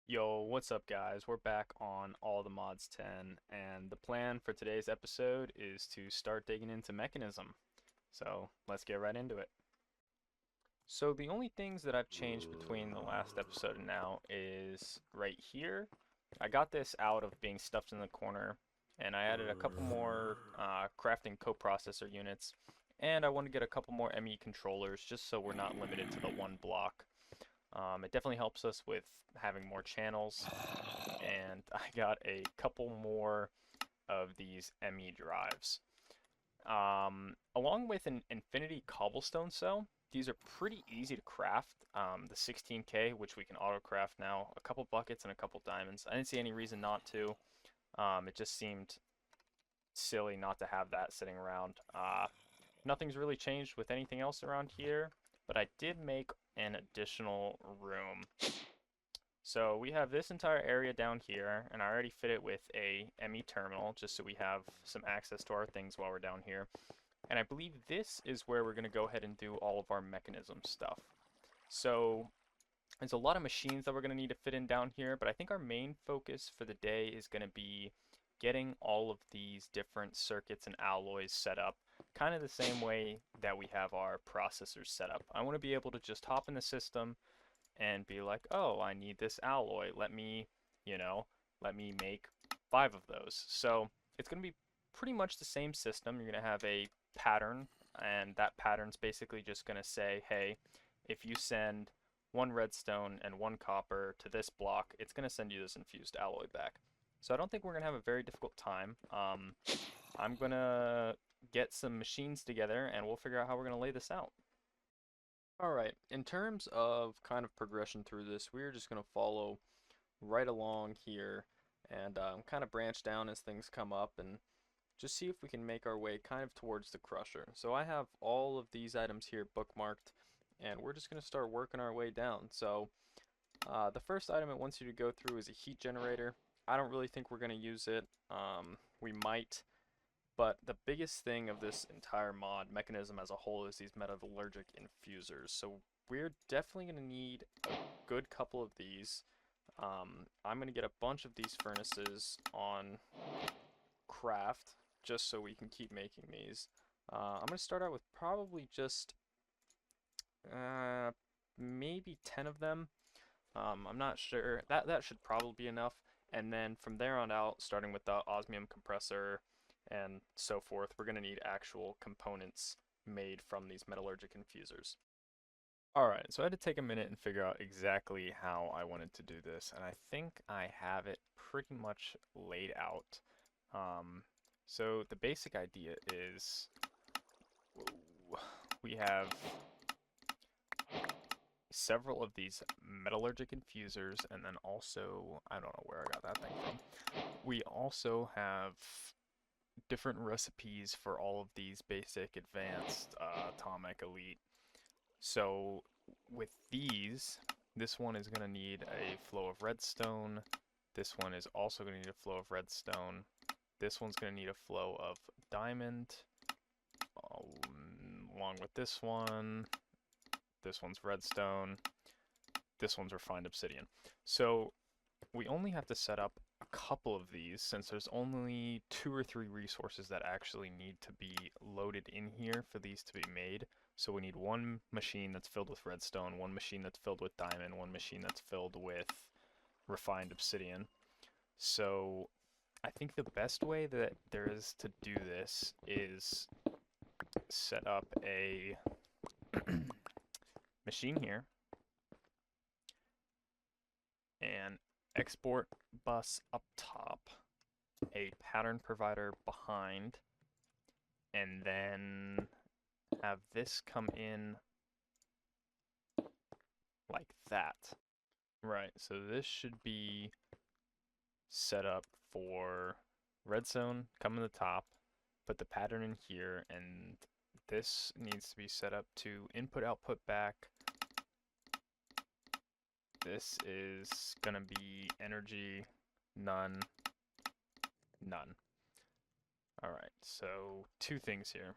Yo, what's up, guys? We're back on All the Mods 10, and the plan for today's episode is to start digging into Mechanism. So let's get right into it. So the only things that I've changed between the last episode and now is right here. I got this out of being stuffed in the corner, and I added a couple more crafting coprocessor units, and I want to get a couple more ME controllers just so we're not limited to the one block. It definitely helps us with having more channels, and I got a couple more of these ME drives. Along with an Infinity Cobblestone cell, these are pretty easy to craft. The 16K, which we can auto craft now, a couple buckets and a couple diamonds. I didn't see any reason not to. It just seemed silly not to have that sitting around. Nothing's really changed with anything else around here, but I did make an additional room. So we have this entire area down here, and I already fit it with a ME terminal, just so we have some access to our things while we're down here. And I believe this is where we're going to go ahead and do all of our mechanism stuff. So there's a lot of machines that we're going to need to fit in down here, but I think our main focus for the day is going to be getting all of these different circuits and alloys set up, kind of the same way that we have our processors set up. I want to be able to just hop in the system and be like, oh, I need this alloy. Let me make 5 of those. So it's going to be pretty much the same system. You're going to have a pattern, and that pattern's basically just going to say, hey, if you send one redstone and one copper to this block, it's going to send you this infused alloy back. So I don't think we're going to have a very difficult time. I'm going to get some machines together, and we'll figure out how we're going to lay this out. Alright, in terms of kind of progression through this, we're just going to follow right along here and kind of branch down as things come up and just see if we can make our way kind of towards the crusher. So I have all of these items here bookmarked, and we're just going to start working our way down. So the first item it wants you to go through is a heat generator. I don't really think we're going to use it. We might. But the biggest thing of this entire mod mechanism as a whole is these metallurgic infusers. So we're definitely going to need a good couple of these. I'm going to get a bunch of these furnaces on craft just so we can keep making these. I'm going to start out with probably just maybe 10 of them. I'm not sure. That should probably be enough. And then from there on out, starting with the osmium compressor and so forth, we're going to need actual components made from these metallurgic infusers. Alright, so I had to take a minute and figure out exactly how I wanted to do this, and I think I have it pretty much laid out. So the basic idea is we have several of these metallurgic infusers, and then also, I don't know where I got that thing from. We also have different recipes for all of these basic, advanced, atomic, elite. So with these, this one is going to need a flow of redstone. This one is also going to need a flow of redstone. This one's going to need a flow of diamond, along with this one. This one's redstone. This one's refined obsidian. So we only have to set up a couple of these since there's only 2 or 3 resources that actually need to be loaded in here for these to be made. So we need one machine that's filled with redstone, one machine that's filled with diamond, one machine that's filled with refined obsidian. So I think the best way that there is to do this is set up a machine here and export bus up top, a pattern provider behind, and then have this come in like that. Right, so this should be set up for redstone, come in the top, put the pattern in here, and this needs to be set up to input output back. This is gonna be energy, none, none. Alright, so 2 things here.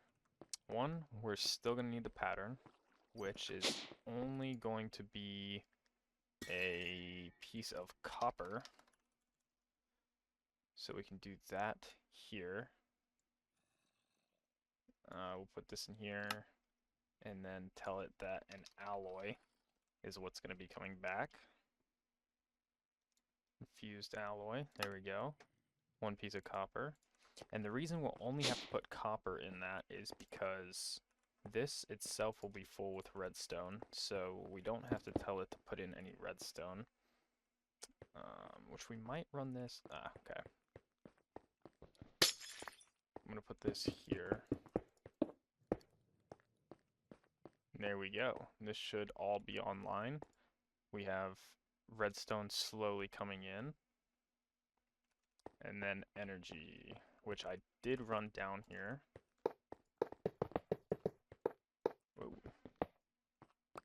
One, we're still gonna need the pattern, which is only going to be a piece of copper. So we can do that here. We'll put this in here and then tell it that an alloy is what's going to be coming back. Infused alloy, there we go. One piece of copper. And the reason we'll only have to put copper in that is because this itself will be full with redstone, so we don't have to tell it to put in any redstone. Which we might run this. Okay. I'm going to put this here. There we go. This should all be online. We have redstone slowly coming in. And then energy, which I did run down here. Whoa.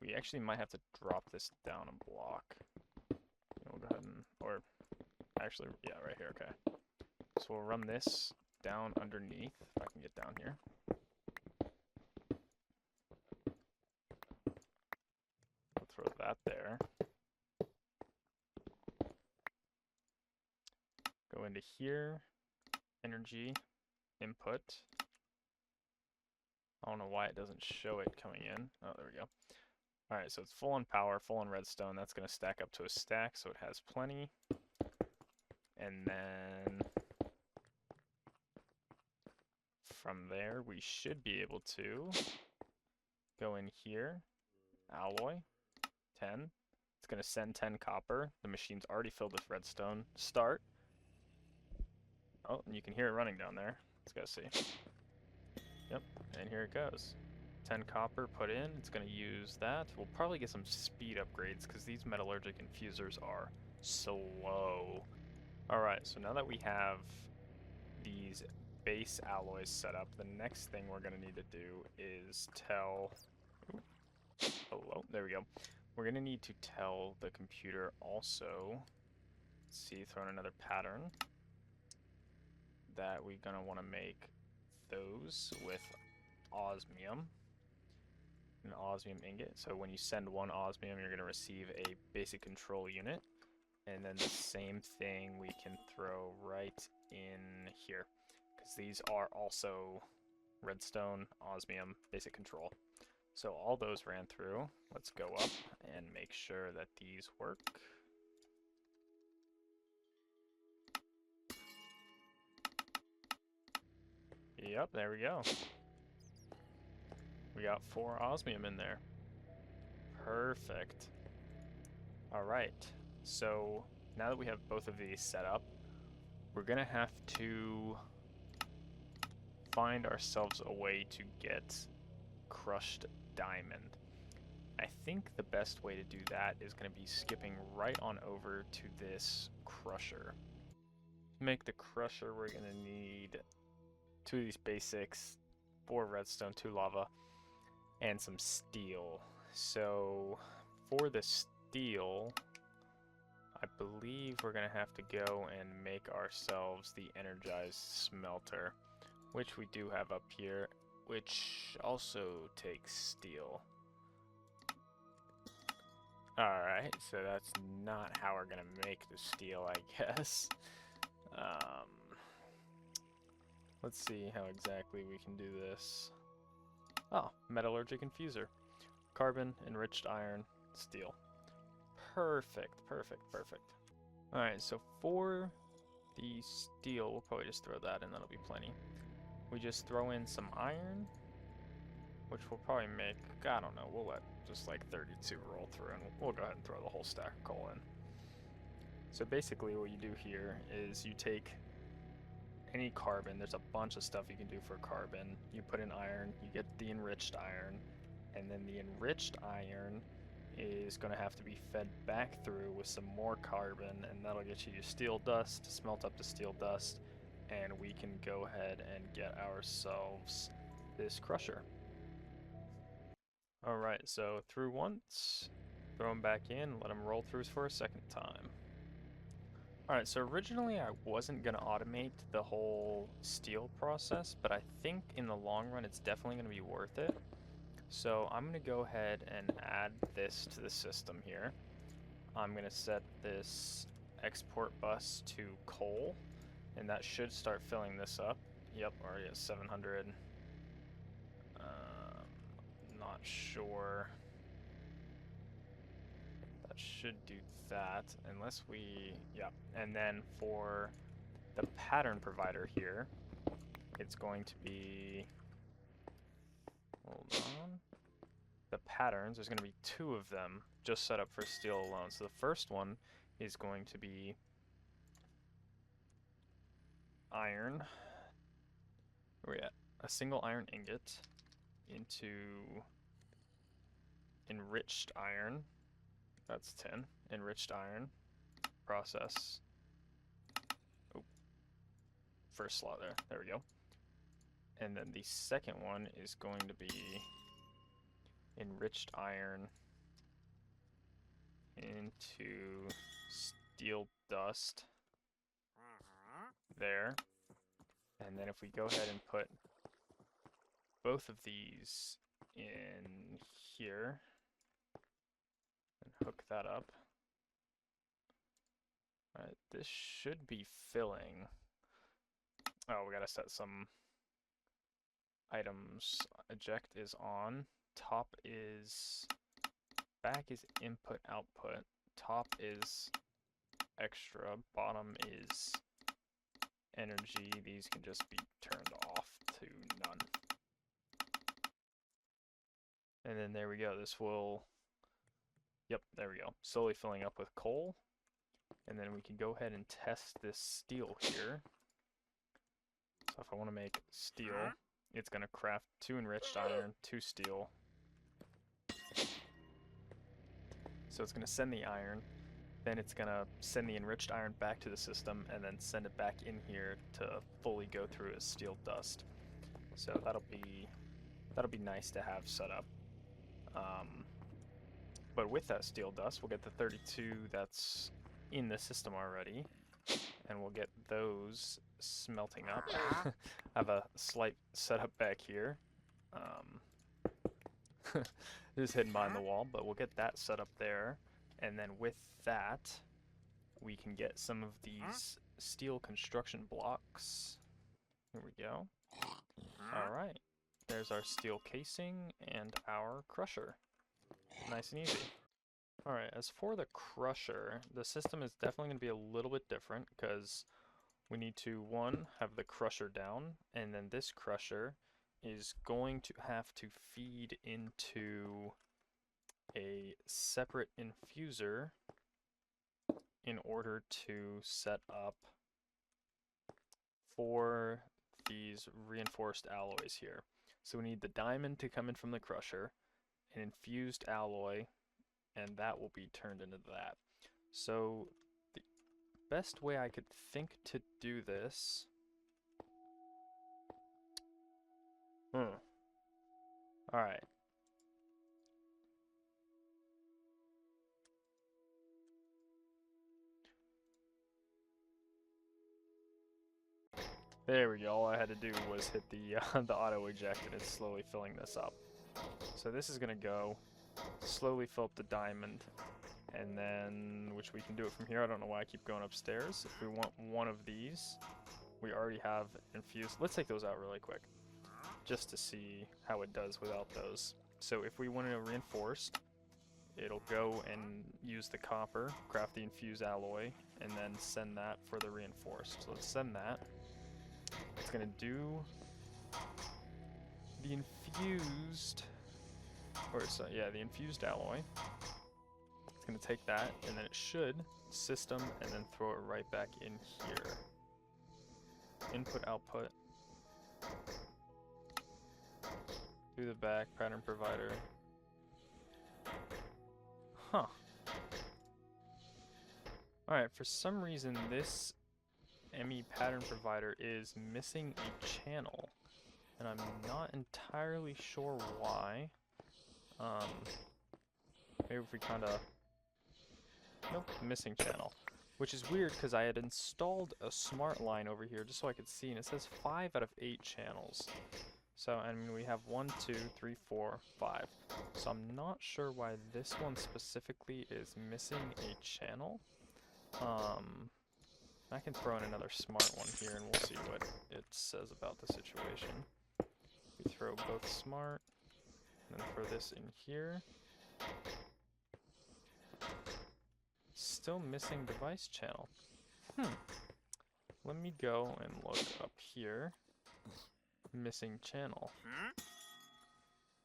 We actually might have to drop this down a block. We'll go ahead and, or actually, yeah, right here, okay. So we'll run this down underneath, if I can get down here. We'll throw that there. Go into here, energy, input. I don't know why it doesn't show it coming in. Oh, there we go. Alright, so it's full on power, full on redstone. That's going to stack up to a stack, so it has plenty. And then from there, we should be able to go in here, alloy, 10. It's going to send 10 copper. The machine's already filled with redstone. Start. Oh, and you can hear it running down there. Let's go see. Yep, and here it goes. 10 copper put in. It's going to use that. We'll probably get some speed upgrades because these metallurgic infusers are slow. Alright, so now that we have these base alloys set up, the next thing we're going to need to do is tell... Hello, there we go. We're going to need to tell the computer also, let's see, throw in another pattern, that we're going to want to make those with osmium, an osmium ingot. So when you send one osmium, you're going to receive a basic control unit. And then the same thing we can throw right in here, because these are also redstone, osmium, basic control. So all those ran through. Let's go up and make sure that these work. Yep, there we go. We got 4 osmium in there. Perfect. Alright, so now that we have both of these set up, we're gonna have to find ourselves a way to get crushed diamond. I think the best way to do that is going to be skipping right on over to this crusher. To make the crusher, we're going to need 2 of these basics, 4 redstone, 2 lava, and some steel. So for the steel, I believe we're going to have to go and make ourselves the energized smelter, which we do have up here, which also takes steel. Alright, so that's not how we're gonna make the steel, I guess. Let's see how exactly we can do this. Oh, metallurgic infuser. Carbon, enriched iron, steel. Perfect, perfect, perfect. Alright, so for the steel, we'll probably just throw that in, that'll be plenty. We just throw in some iron, which will probably make, I don't know, we'll let just like 32 roll through, and we'll go ahead and throw the whole stack of coal in. So basically what you do here is you take any carbon, there's a bunch of stuff you can do for carbon, you put in iron, you get the enriched iron, and then the enriched iron is going to have to be fed back through with some more carbon, and that'll get you your steel dust, smelt up the steel dust, and we can go ahead and get ourselves this crusher. Alright, so through once, throw them back in, let them roll through for a second time. Alright, so originally I wasn't going to automate the whole steel process, but I think in the long run it's definitely going to be worth it. So I'm going to go ahead and add this to the system here. I'm going to set this export bus to coal, and that should start filling this up. Yep, already at 700. Not sure. That should do that, unless we, yeah. And then for the pattern provider here, it's going to be, hold on, the patterns, there's going to be 2 of them just set up for steel alone. So the first one is going to be iron, where we at? A single iron ingot into enriched iron, that's 10, enriched iron, process, oh, first slot there we go. And then the second one is going to be enriched iron into steel dust there. And then if we go ahead and put both of these in here and hook that up. Alright, this should be filling. Oh, we gotta set some items. Eject is on. Top is, back is input output. Top is extra. Bottom is energy. These can just be turned off to none. And then there we go. This will, yep, there we go. Slowly filling up with coal. And then we can go ahead and test this steel here. So if I want to make steel, it's going to craft 2 enriched iron, 2 steel. So it's going to send the iron, then it's going to send the enriched iron back to the system, and then send it back in here to fully go through as steel dust. So that'll be nice to have set up. But with that steel dust, we'll get the 32 that's in the system already, and we'll get those smelting up. I have a slight setup back here. Just hidden behind the wall, but we'll get that set up there, and then with that, we can get some of these steel construction blocks. Here we go. Alright, there's our steel casing and our crusher. Nice and easy. Alright, as for the crusher, the system is definitely going to be a little bit different, because we need to, 1, have the crusher down, and then this crusher is going to have to feed into a separate infuser in order to set up for these reinforced alloys here. So we need the diamond to come in from the crusher, an infused alloy, and that will be turned into that. So the best way I could think to do this, alright. There we go. All I had to do was hit the the auto eject, and it's slowly filling this up. So this is gonna go slowly fill up the diamond, and then, which we can do it from here. I don't know why I keep going upstairs. If we want one of these, we already have infused. Let's take those out really quick, just to see how it does without those. So if we want it reinforced, it'll go and use the copper, craft the infused alloy, and then send that for the reinforced. So let's send that. It's gonna do the infused, or so, yeah, the infused alloy. It's gonna take that, and then it should system, and then throw it right back in here. Input, output. Do the back, pattern provider. Huh. Alright, for some reason this ME pattern provider is missing a channel, and I'm not entirely sure why. Maybe if we kind of, nope, missing channel, which is weird because I had installed a smart line over here just so I could see, and it says 5 out of 8 channels. So, I mean, we have 1, 2, 3, 4, 5. So I'm not sure why this one specifically is missing a channel. I can throw in another smart one here and we'll see what it says about the situation. We throw both smart, and then throw this in here. Still missing device channel. Let me go and look up here. Missing channel.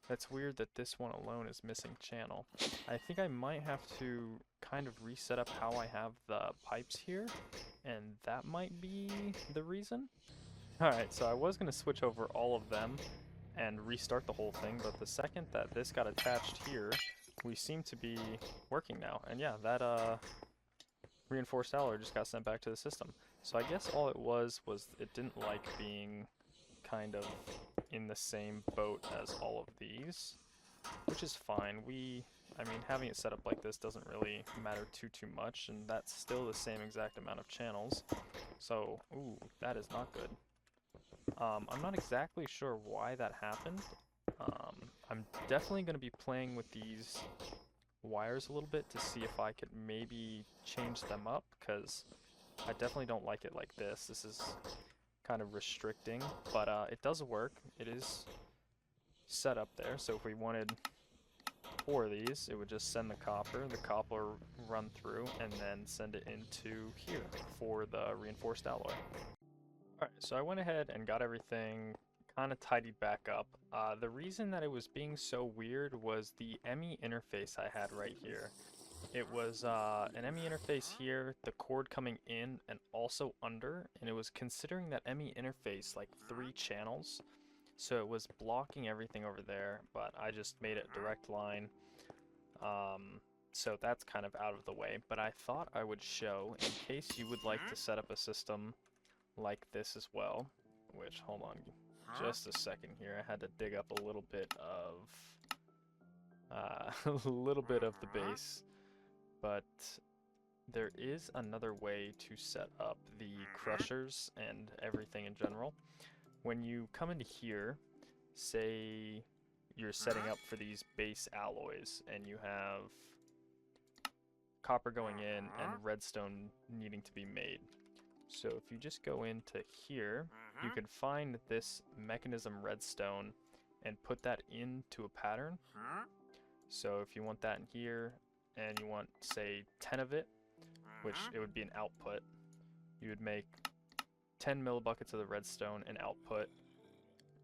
That's weird that this one alone is missing channel. I think I might have to kind of reset up how I have the pipes here, and that might be the reason. Alright, so I was going to switch over all of them and restart the whole thing, but the second that this got attached here, we seem to be working now. And yeah, that reinforced alloy just got sent back to the system. So I guess all it was it didn't like being kind of in the same boat as all of these, which is fine. I mean, having it set up like this doesn't really matter too much, and that's still the same exact amount of channels. So, ooh, that is not good. I'm not exactly sure why that happened. I'm definitely going to be playing with these wires a little bit to see if I could maybe change them up, because I definitely don't like it like this. This is kind of restricting, but it does work. It is set up there, so if we wanted 4 of these, it would just send the copper run through, and then send it into here for the reinforced alloy. Alright, so I went ahead and got everything kind of tidied back up. The reason that it was being so weird was the ME interface I had right here. It was an ME interface here, the cord coming in and also under, and it was considering that ME interface like 3 channels, so it was blocking everything over there, but I just made it a direct line, so that's kind of out of the way. But I thought I would show, in case you would like to set up a system like this as well, which, hold on just a second here, I had to dig up a little bit of the base. But there is another way to set up the crushers and everything in general. When you come into here, say you're setting up for these base alloys and you have copper going in and redstone needing to be made. So if you just go into here, you can find this Mekanism redstone and put that into a pattern. So if you want that in here, and you want, say, 10 of it, which it would be an output, you would make 10 millibuckets of the redstone an output,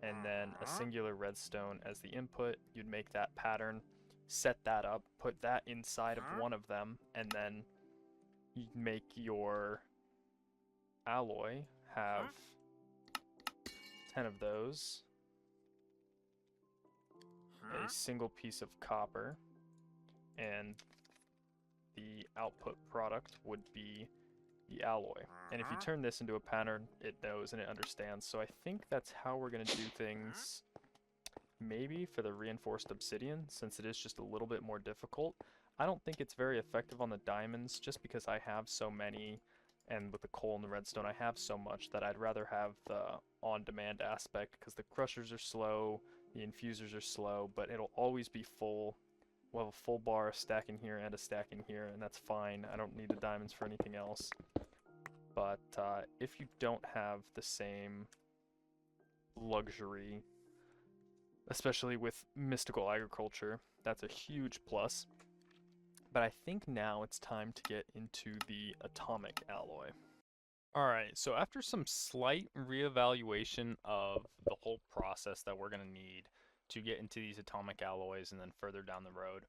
and then a singular redstone as the input. You'd make that pattern, set that up, put that inside of one of them, and then you'd make your alloy have 10 of those, a single piece of copper, and the output product would be the alloy. And if you turn this into a pattern, it knows and it understands. So I think that's how we're going to do things, maybe for the reinforced obsidian, since it is just a little bit more difficult. I don't think it's very effective on the diamonds, just because I have so many, and with the coal and the redstone I have so much that I'd rather have the on-demand aspect, because the crushers are slow, the infusers are slow, but it'll always be full. We'll have a full bar, a stack in here, and a stack in here, and that's fine. I don't need the diamonds for anything else. But if you don't have the same luxury, especially with Mythical Agriculture, that's a huge plus. But I think now it's time to get into the atomic alloy. Alright, so after some slight reevaluation of the whole process that we're going to need to get into these atomic alloys and then further down the road,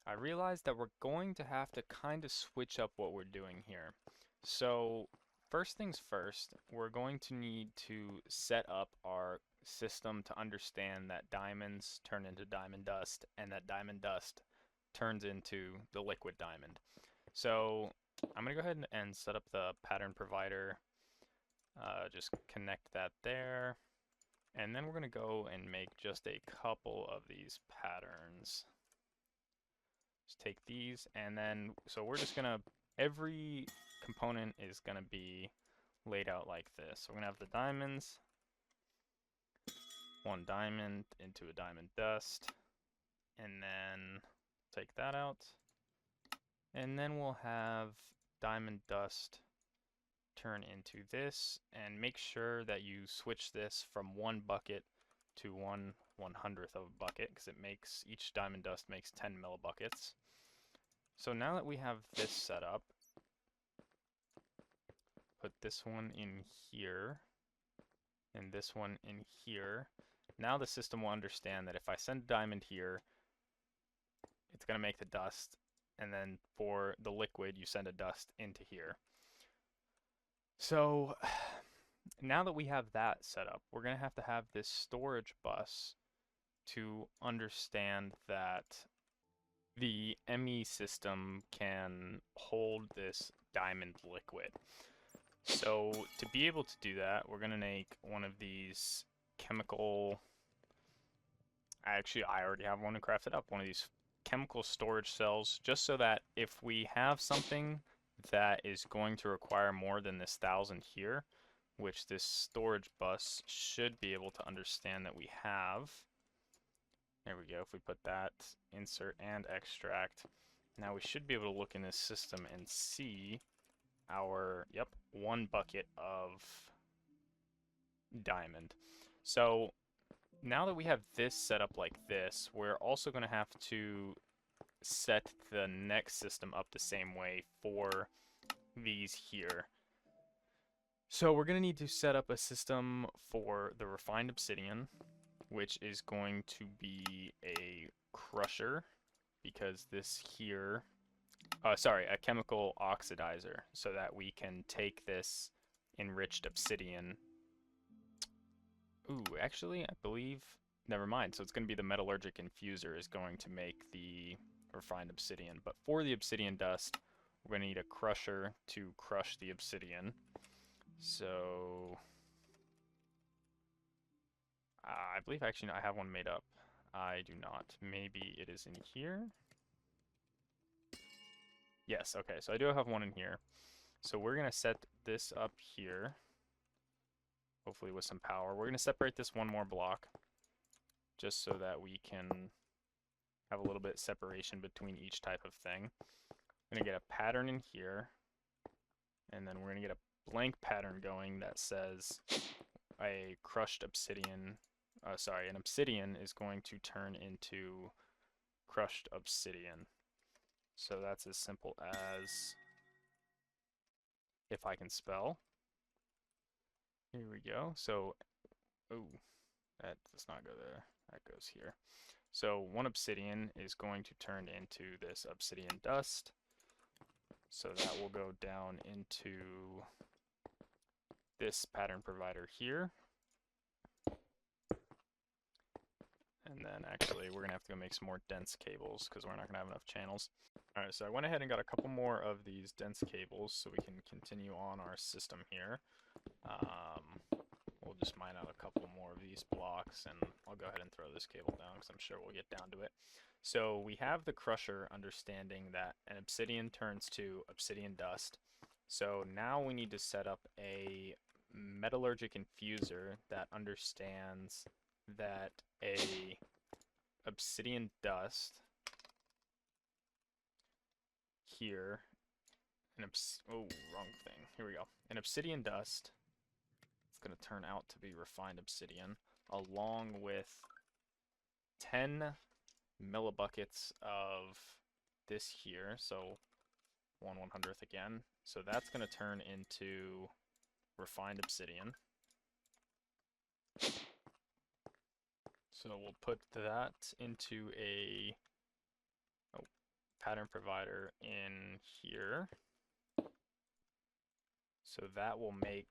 I realized that we're going to have to kind of switch up what we're doing here. So first things first, we're going to need to set up our system to understand that diamonds turn into diamond dust, and that diamond dust turns into the liquid diamond. So I'm going to go ahead and set up the pattern provider, just connect that there. And then we're going to go and make just a couple of these patterns. Just take these, and then, so we're just going to, every component is going to be laid out like this. So we're going to have the diamonds, 1 diamond into a diamond dust, and then take that out. And then we'll have diamond dust turn into this, and make sure that you switch this from 1 bucket to 1/100th of a bucket, because it makes, each diamond dust makes 10 millibuckets. So now that we have this set up, put this one in here, and this one in here. Now the system will understand that if I send a diamond here, it's going to make the dust, and then for the liquid, you send a dust into here. So now that we have that set up, we're going to have this storage bus to understand that the ME system can hold this diamond liquid. So to be able to do that, we're going to make one of these chemical, I already have one crafted up, one of these chemical storage cells, just so that if we have something that is going to require more than this 1,000 here, which this storage bus should be able to understand that we have. There we go. If we put that, insert and extract, now we should be able to look in this system and see our, yep, 1 bucket of diamond. So now that we have this set up like this, we're also going to have to set the next system up the same way for these here. So we're going to need to set up a system for the refined obsidian, which is going to be a crusher, because this here, a chemical oxidizer, so that we can take this enriched obsidian. Ooh, actually, I believe, never mind. So it's going to be the metallurgic infuser is going to make the refined obsidian. But for the obsidian dust, we're going to need a crusher to crush the obsidian. So I believe actually I have one made up. I do not. Maybe it is in here. Yes, okay, so I do have one in here. So we're going to set this up here, hopefully with some power. We're going to separate this one more block, just so that we can have a little bit of separation between each type of thing. I'm going to get a pattern in here, and then we're going to get a blank pattern going that says a crushed obsidian, an obsidian is going to turn into crushed obsidian. So that's as simple as, if I can spell. Here we go. So, oh, that does not go there. That goes here. So 1 obsidian is going to turn into this obsidian dust. So that will go down into this pattern provider here. And then actually we're going to have to go make some more dense cables because we're not going to have enough channels. Alright, so I went ahead and got a couple more of these dense cables so we can continue on our system here. We'll just mine out a couple more of these blocks, and I'll go ahead and throw this cable down because I'm sure we'll get down to it. So we have the crusher understanding that an obsidian turns to obsidian dust. So now we need to set up a metallurgic infuser that understands that a obsidian dust here, oh, wrong thing. Here we go. An obsidian dust, it's going to turn out to be refined obsidian, along with 10 millibuckets of this here, so 1/100th again. So that's going to turn into refined obsidian. So we'll put that into a pattern provider in here. So that will make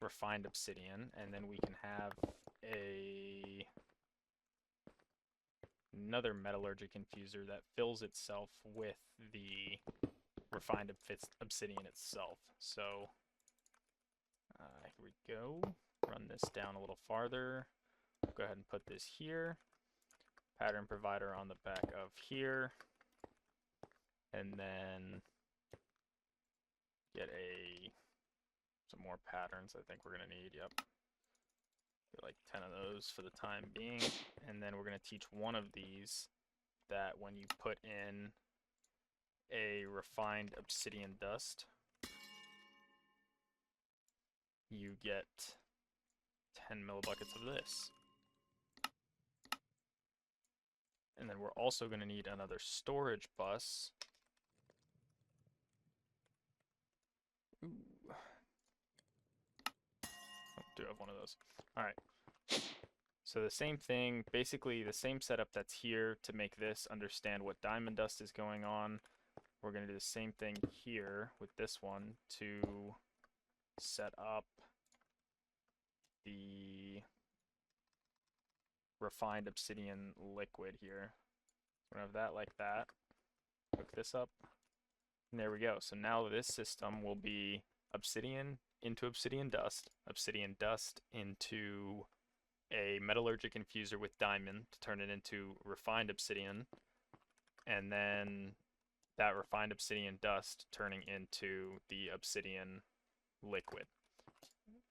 refined obsidian, and then we can have another metallurgic infuser that fills itself with the refined obsidian itself. So here we go. Run this down a little farther. Go ahead and put this here. Pattern provider on the back of here. And then get some more patterns I think we're going to need. Yep. like 10 of those for the time being. And then we're going to teach one of these that when you put in a refined obsidian dust, you get 10 millibuckets of this. And then we're also going to need another storage bus. Ooh. Oh, do have one of those. All right. So the same thing, basically the same setup that's here to make this understand what diamond dust is going on. We're going to do the same thing here with this one to set up the refined obsidian liquid here. We're going to have that like that. Hook this up. And there we go. So now this system will be obsidian into obsidian dust into a metallurgic infuser with diamond to turn it into refined obsidian, and then that refined obsidian dust turning into the obsidian liquid.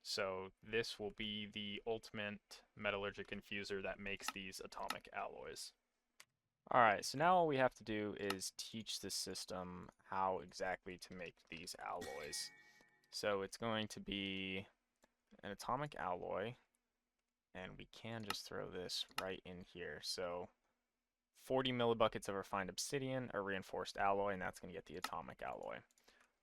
So this will be the ultimate metallurgic infuser that makes these atomic alloys. Alright, so now all we have to do is teach the system how exactly to make these alloys. So it's going to be an atomic alloy, and we can just throw this right in here. So 40 millibuckets of refined obsidian, a reinforced alloy, and that's going to get the atomic alloy.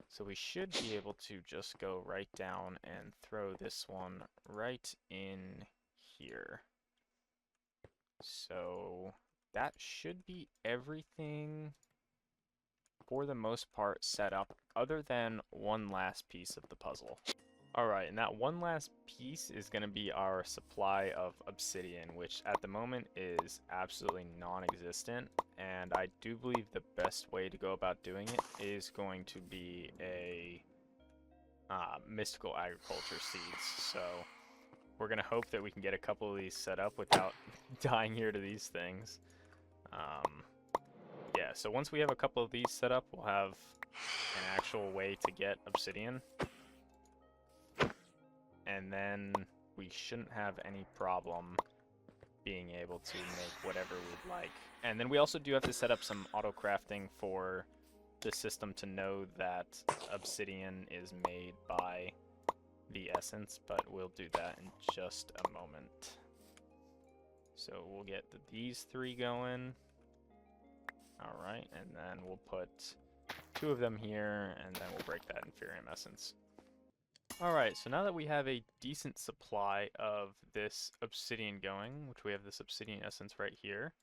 So we should be able to just go right down and throw this one right in here. So that should be everything for the most part set up, other than one last piece of the puzzle. Alright, and that one last piece is going to be our supply of obsidian, which at the moment is absolutely non-existent, and I do believe the best way to go about doing it is going to be a Mythical Agriculture seeds. So we're going to hope that we can get a couple of these set up without dying here to these things. Yeah, so once we have a couple of these set up, we'll have an actual way to get obsidian. And then we shouldn't have any problem being able to make whatever we'd like. And then we also do have to set up some auto crafting for the system to know that obsidian is made by the essence, but we'll do that in just a moment. So we'll get these three going. Alright, and then we'll put 2 of them here, and then we'll break that inferium essence. Alright, so now that we have a decent supply of this obsidian going, which we have this obsidian essence right here.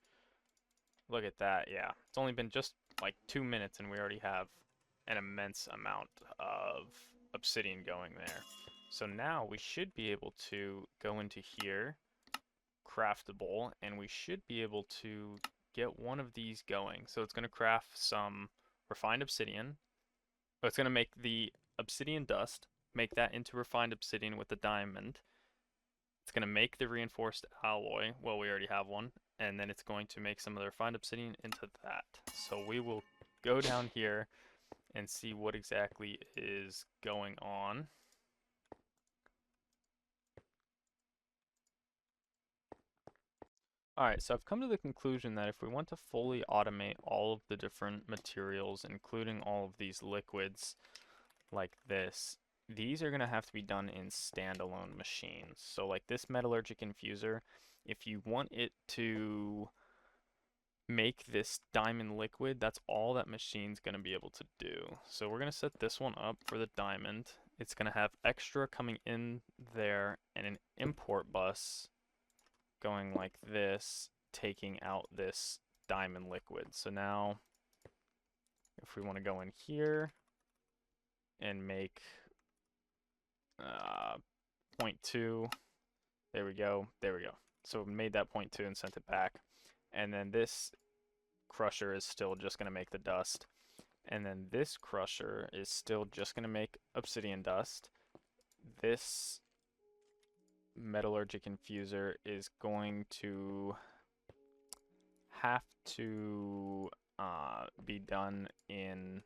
Look at that, yeah. It's only been just like 2 minutes and we already have an immense amount of obsidian going there. So now we should be able to go into here, craftable, and we should be able to get one of these going. So it's going to craft some refined obsidian. It's going to make the obsidian dust, make that into refined obsidian with the diamond. It's going to make the reinforced alloy. Well, we already have one. And then it's going to make some of the refined obsidian into that. So we will go down here and see what exactly is going on. Alright, so I've come to the conclusion that if we want to fully automate all of the different materials, including all of these liquids like this, these are going to have to be done in standalone machines. So like this metallurgic infuser, if you want it to make this diamond liquid, that's all that machine's going to be able to do. So we're going to set this one up for the diamond. It's going to have extra coming in there and an import bus going like this, taking out this diamond liquid. So now if we want to go in here and make 0.2, there we go. So we made that 0.2 and sent it back. And then this crusher is still just going to make the dust. And then this crusher is still just going to make obsidian dust. This metallurgic infuser is going to have to be done in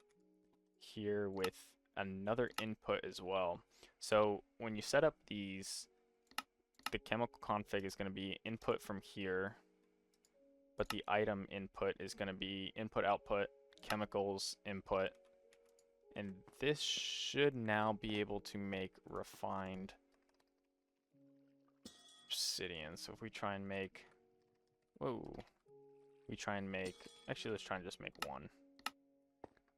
here with another input as well. So when you set up these the chemical config is going to be input from here, but the item input is going to be input output chemicals input, and this should now be able to make refined obsidian. So if we try and make, actually let's try and just make one.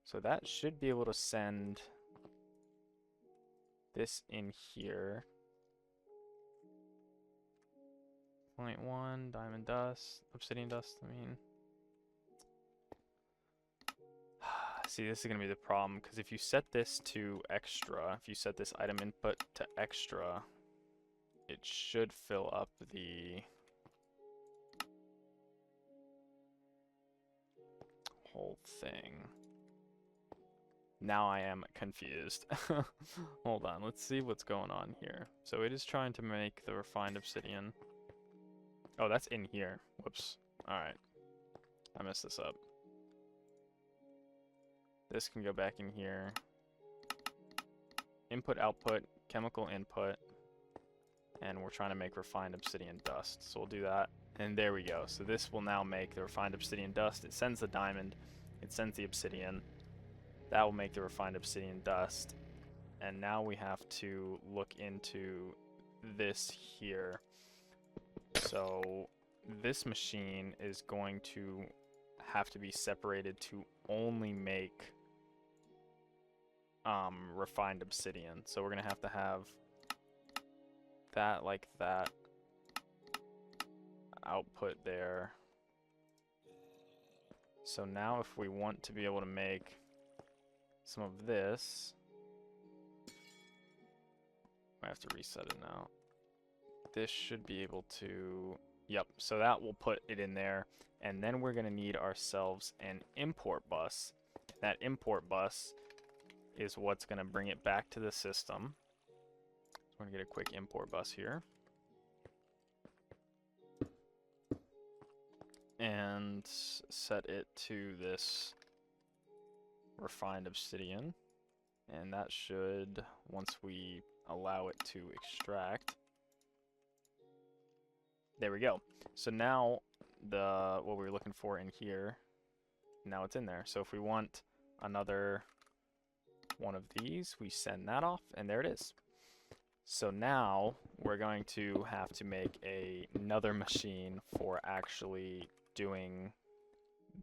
So that should be able to send this in here. 0.1 diamond dust, obsidian dust, I mean. See, this is going to be the problem, because if you set this to extra, if you set this item input to extra, it should fill up the whole thing. Now I am confused. Hold on, let's see what's going on here. So it is trying to make the refined obsidian. Oh, that's in here. Whoops. Alright. I messed this up. This can go back in here. Input, output, chemical input. And we're trying to make refined obsidian dust. So we'll do that. And there we go. So this will now make the refined obsidian dust. It sends the diamond. It sends the obsidian. That will make the refined obsidian dust. And now we have to look into this here. So this machine is going to have to be separated to only make refined obsidian. So we're going to have that like that, output there. So now if we want to be able to make some of this, I have to reset it now. This should be able to, yep, so that will put it in there. And then we're going to need ourselves an import bus. That import bus is what's going to bring it back to the system. I'm going to get a quick import bus here. And set it to this refined obsidian. And that should, once we allow it to extract, there we go. So now what we were looking for in here, now it's in there. So if we want another one of these, we send that off, and there it is. So now we're going to have to make another machine for actually doing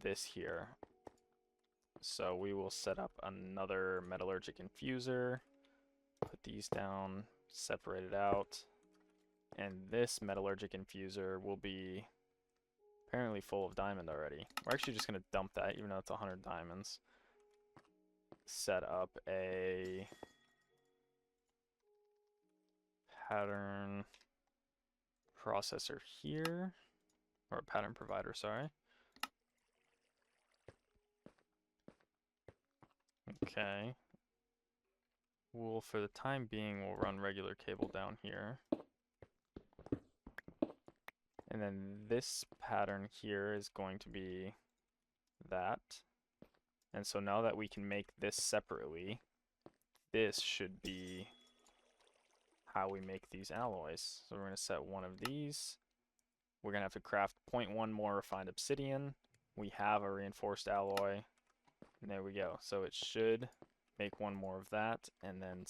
this here. So we will set up another metallurgic infuser, put these down, separate it out, and this metallurgic infuser will be apparently full of diamond already. We're actually just going to dump that, even though it's 100 diamonds. Set up a pattern processor here, or a pattern provider, sorry. Okay. We'll, for the time being, we'll run regular cable down here. And then this pattern here is going to be that. And so now that we can make this separately, this should be how we make these alloys. So we're going to set one of these. We're going to have to craft 0.1 more refined obsidian. We have a reinforced alloy. And there we go. So it should make one more of that. And then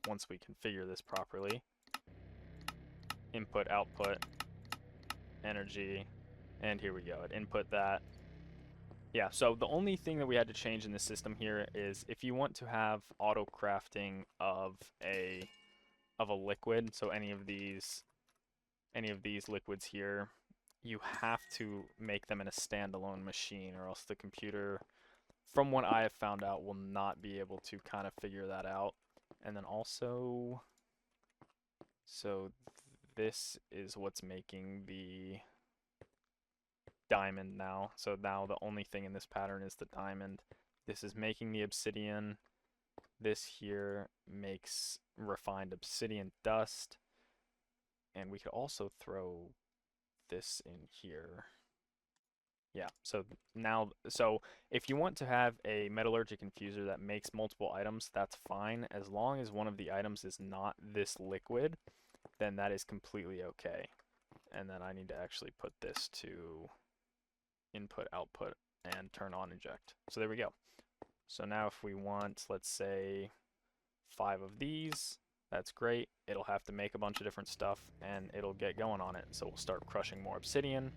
once we configure this properly, input, output, energy, and here we go. It input that. Yeah, so the only thing that we had to change in the system here is if you want to have auto crafting of a liquid, so any of these liquids here, you have to make them in a standalone machine, or else the computer, from what I have found out, will not be able to kind of figure that out. And then also, so this is what's making the diamond now. So now the only thing in this pattern is the diamond. This is making the obsidian. This here makes refined obsidian dust. And we could also throw this in here. Yeah, so now, so if you want to have a metallurgic infuser that makes multiple items, that's fine, as long as one of the items is not this liquid. then that is completely okay. And then I need to actually put this to input, output, and turn on inject. So there we go. So now if we want, let's say, 5 of these, that's great. It'll have to make a bunch of different stuff, and it'll get going on it. So we'll start crushing more obsidian.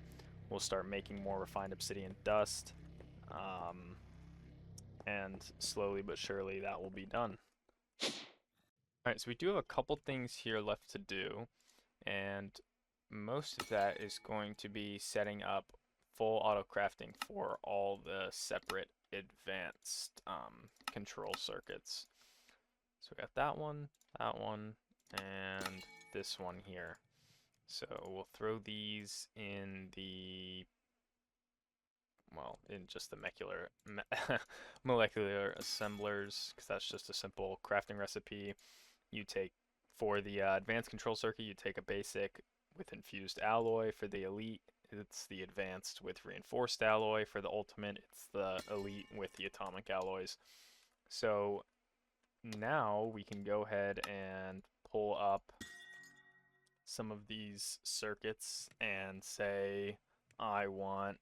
We'll start making more refined obsidian dust. And slowly but surely that will be done. Alright, so we do have a couple things here left to do, and most of that is going to be setting up full auto crafting for all the separate advanced control circuits. So we got that one, and this one here. So we'll throw these in the, well, in just the molecular assemblers, because that's just a simple crafting recipe. You take, for the advanced control circuit, you take a basic with infused alloy. For the elite, it's the advanced with reinforced alloy. For the ultimate, it's the elite with the atomic alloys. So now we can go ahead and pull up some of these circuits and say, I want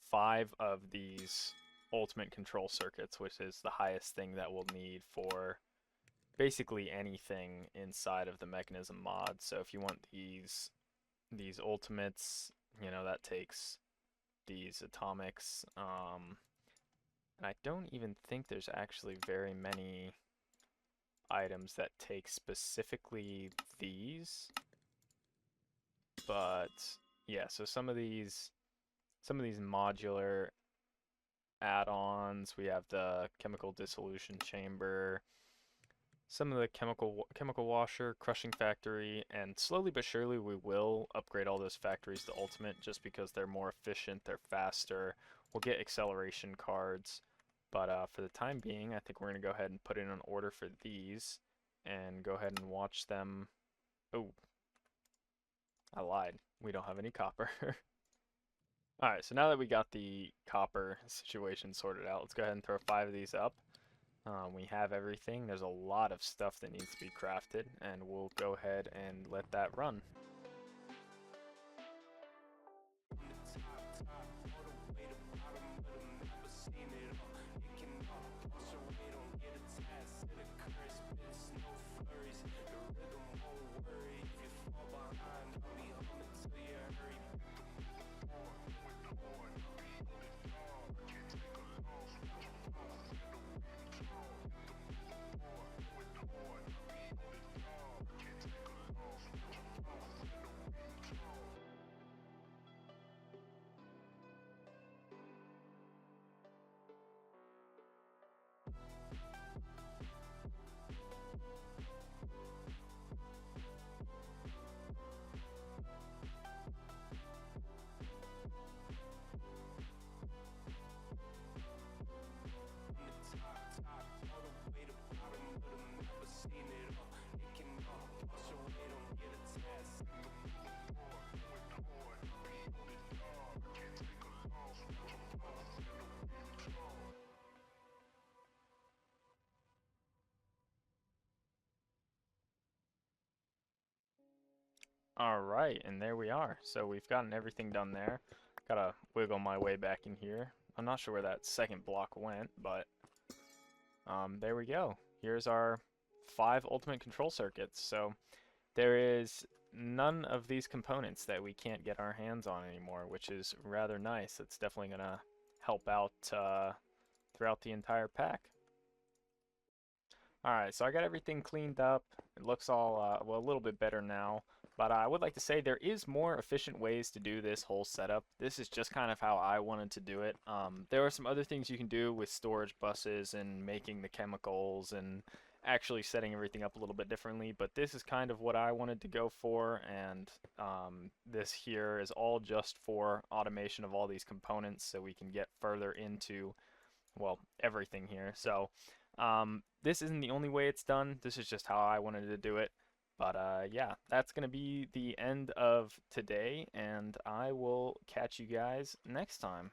5 of these ultimate control circuits, which is the highest thing that we'll need for basically anything inside of the Mekanism mod. So if you want these ultimates, you know, that takes these atomics. And I don't even think there's actually very many items that take specifically these. But yeah, so some of these modular add-ons, we have the chemical dissolution chamber, some of the chemical washer, crushing factory, and slowly but surely we will upgrade all those factories to ultimate just because they're more efficient, they're faster. We'll get acceleration cards, but for the time being, I think we're going to go ahead and put in an order for these and go ahead and watch them. Oh, I lied. We don't have any copper. Alright, so now that we got the copper situation sorted out, let's go ahead and throw 5 of these up. We have everything. There's a lot of stuff that needs to be crafted, and we'll go ahead and let that run. Alright, and there we are. So we've gotten everything done there. Gotta wiggle my way back in here. I'm not sure where that second block went, but there we go. Here's our 5 ultimate control circuits. So there is none of these components that we can't get our hands on anymore, which is rather nice. It's definitely going to help out throughout the entire pack. Alright, so I got everything cleaned up. It looks all, well, a little bit better now. But I would like to say there is more efficient ways to do this whole setup. This is just kind of how I wanted to do it. There are some other things you can do with storage buses and making the chemicals and actually setting everything up a little bit differently, but this is kind of what I wanted to go for, and this here is all just for automation of all these components so we can get further into, well, everything here. So this isn't the only way it's done. This is just how I wanted to do it. But yeah, that's going to be the end of today, and I will catch you guys next time.